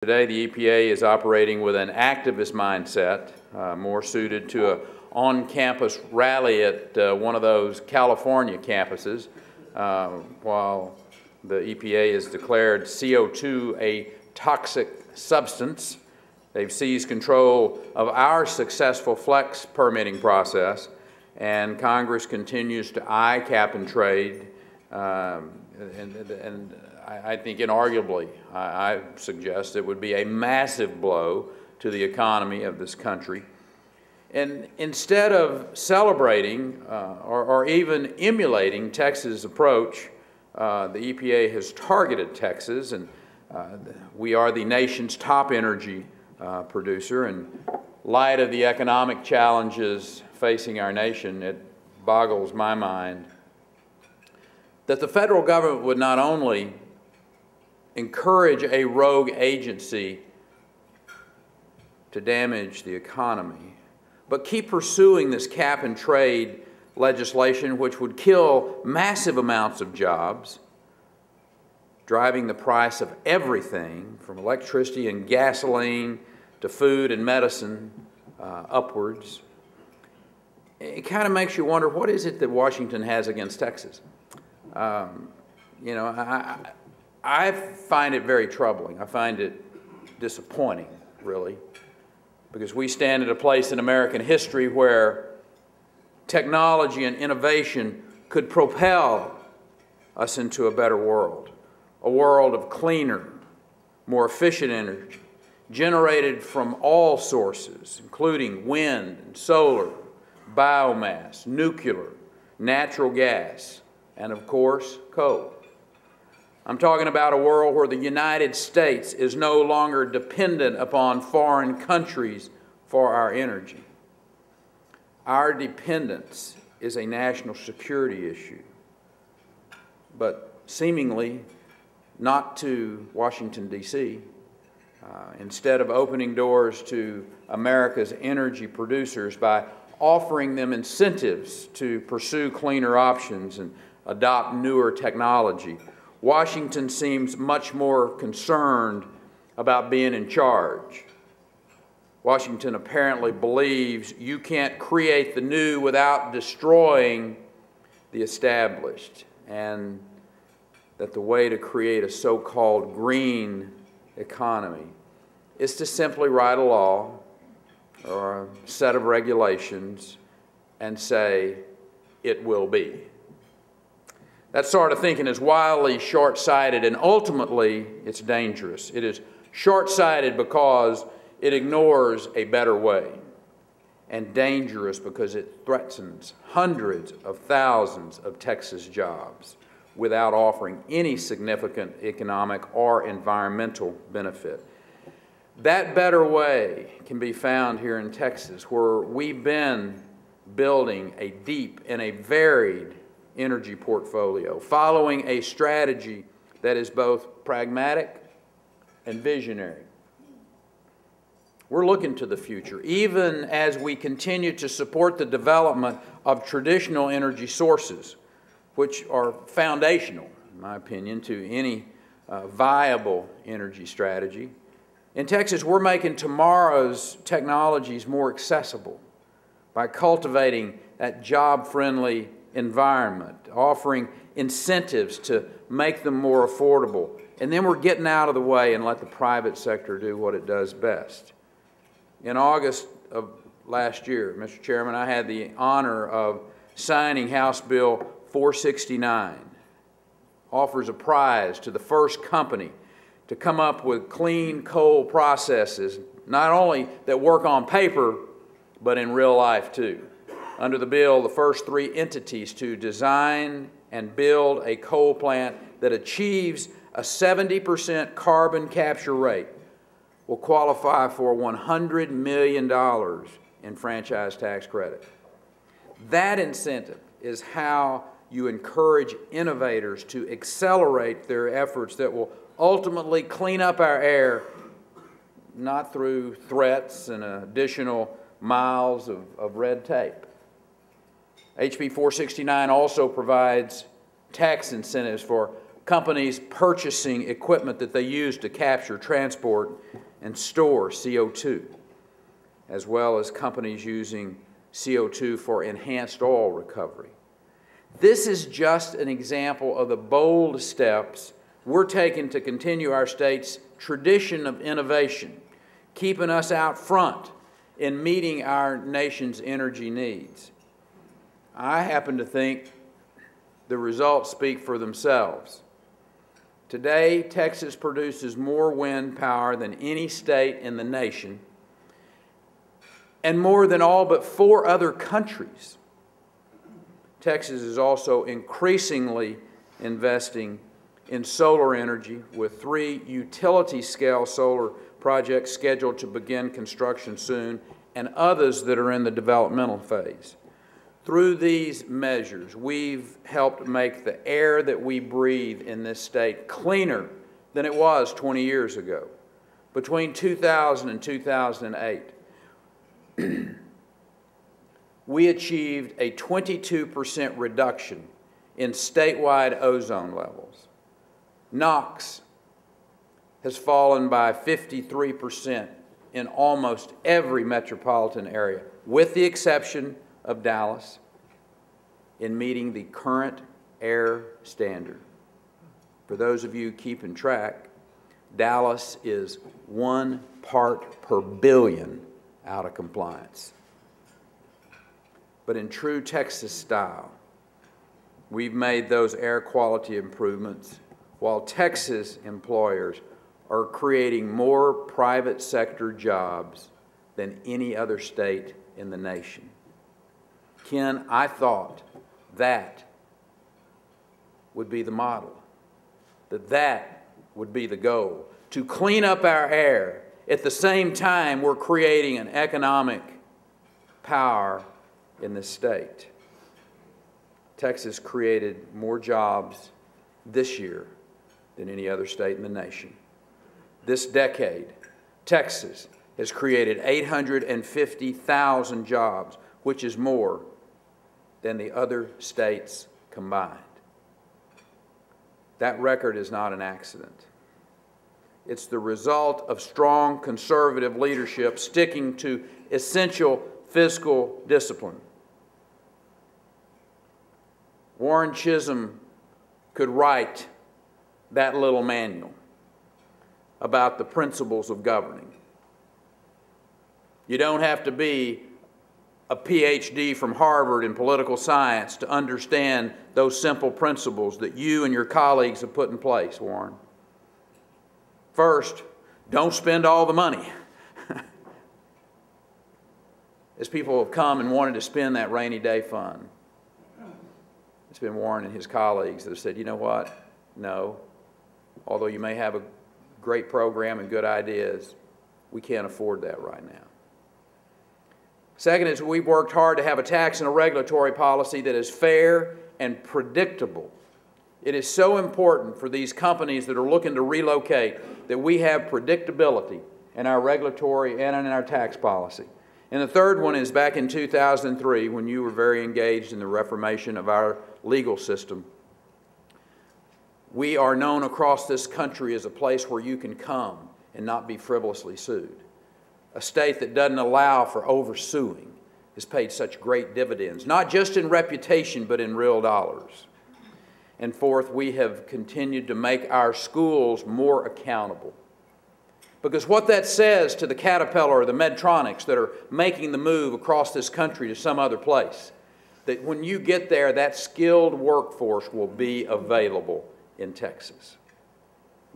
Today, the EPA is operating with an activist mindset, more suited to an on-campus rally at one of those California campuses, while the EPA has declared CO2 a toxic substance. They've seized control of our successful flex permitting process, and Congress continues to eye cap and trade, and I think inarguably, I suggest it would be a massive blow to the economy of this country. And instead of celebrating or even emulating Texas' approach, the EPA has targeted Texas, and we are the nation's top energy producer. In light of the economic challenges facing our nation, it boggles my mind that the federal government would not only encourage a rogue agency to damage the economy, but keep pursuing this cap and trade legislation, which would kill massive amounts of jobs, driving the price of everything from electricity and gasoline to food and medicine upwards. It kind of makes you wonder, what is it that Washington has against Texas? You know, I find it very troubling. I find it disappointing, really, because we stand at a place in American history where technology and innovation could propel us into a better world, a world of cleaner, more efficient energy, generated from all sources, including wind and solar, biomass, nuclear, natural gas, and of course, coal. I'm talking about a world where the United States is no longer dependent upon foreign countries for our energy. Our dependence is a national security issue, but seemingly not to Washington, D.C. Instead of opening doors to America's energy producers by offering them incentives to pursue cleaner options and adopt newer technology, Washington seems much more concerned about being in charge. Washington apparently believes you can't create the new without destroying the established, and that the way to create a so-called green economy is to simply write a law or a set of regulations and say, it will be. That sort of thinking is wildly short-sighted, and ultimately it's dangerous. It is short-sighted because it ignores a better way, and dangerous because it threatens hundreds of thousands of Texas jobs without offering any significant economic or environmental benefit. That better way can be found here in Texas, where we've been building a deep and a varied energy portfolio, following a strategy that is both pragmatic and visionary. We're looking to the future, even as we continue to support the development of traditional energy sources, which are foundational, in my opinion, to any viable energy strategy. In Texas, we're making tomorrow's technologies more accessible by cultivating that job-friendly environment, offering incentives to make them more affordable. And then we're getting out of the way and let the private sector do what it does best. In August of last year, Mr. Chairman, I had the honor of signing House Bill 469. Offers a prize to the first company to come up with clean coal processes, not only that work on paper, but in real life too. Under the bill, the first 3 entities to design and build a coal plant that achieves a 70% carbon capture rate will qualify for $100 million in franchise tax credit. That incentive is how you encourage innovators to accelerate their efforts that will ultimately clean up our air, not through threats and additional miles of red tape. HB 469 also provides tax incentives for companies purchasing equipment that they use to capture, transport, and store CO2, as well as companies using CO2 for enhanced oil recovery. This is just an example of the bold steps we're taking to continue our state's tradition of innovation, keeping us out front in meeting our nation's energy needs. I happen to think the results speak for themselves. Today, Texas produces more wind power than any state in the nation, and more than all but 4 other countries. Texas is also increasingly investing in solar energy, with 3 utility-scale solar projects scheduled to begin construction soon, and others that are in the developmental phase. Through these measures, we've helped make the air that we breathe in this state cleaner than it was 20 years ago. Between 2000 and 2008, we achieved a 22% reduction in statewide ozone levels. NOx has fallen by 53% in almost every metropolitan area, with the exception of Dallas, in meeting the current air standard. For those of you keeping track, Dallas is 1 part per billion out of compliance. But in true Texas style, we've made those air quality improvements while Texas employers are creating more private sector jobs than any other state in the nation. Ken, I thought that would be the model, that would be the goal, to clean up our air. At the same time, we're creating an economic power in this state. Texas created more jobs this year than any other state in the nation. This decade, Texas has created 850,000 jobs, which is more than the other states combined. That record is not an accident. It's the result of strong conservative leadership sticking to essential fiscal discipline. Warren Chisholm could write that little manual about the principles of governing. You don't have to be a PhD from Harvard in political science to understand those simple principles that you and your colleagues have put in place, Warren. First, don't spend all the money. As people have come and wanted to spend that rainy day fund, it's been Warren and his colleagues that have said, you know what? No. Although you may have a great program and good ideas, we can't afford that right now. Second is we've worked hard to have a tax and a regulatory policy that is fair and predictable. It is so important for these companies that are looking to relocate that we have predictability in our regulatory and in our tax policy. And the third one is back in 2003, when you were very engaged in the reformation of our legal system. We are known across this country as a place where you can come and not be frivolously sued. A state that doesn't allow for oversuing has paid such great dividends, not just in reputation, but in real dollars. And fourth, we have continued to make our schools more accountable. Because what that says to the Caterpillar or the Medtronics that are making the move across this country to some other place, that when you get there, that skilled workforce will be available in Texas.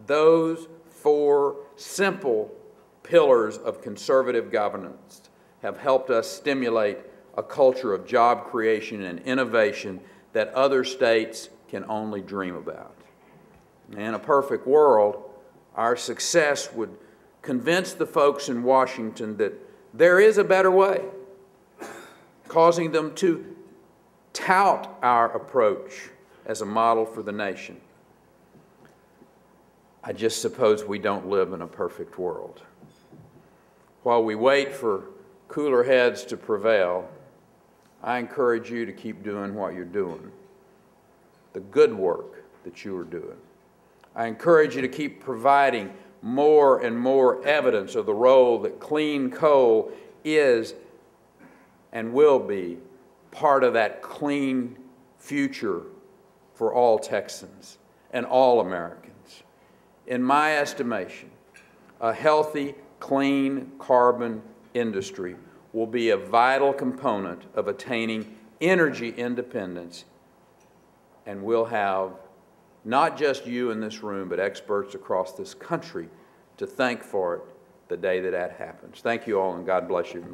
Those 4 simple pillars of conservative governance have helped us stimulate a culture of job creation and innovation that other states can only dream about. In a perfect world, our success would convince the folks in Washington that there is a better way, causing them to tout our approach as a model for the nation. I just suppose we don't live in a perfect world. While we wait for cooler heads to prevail, I encourage you to keep doing what you're doing, the good work that you are doing. I encourage you to keep providing more and more evidence of the role that clean coal is and will be part of that clean future for all Texans and all Americans. In my estimation, a healthy, clean carbon industry will be a vital component of attaining energy independence, and we'll have not just you in this room, but experts across this country to thank for it the day that that happens. Thank you all, and God bless you.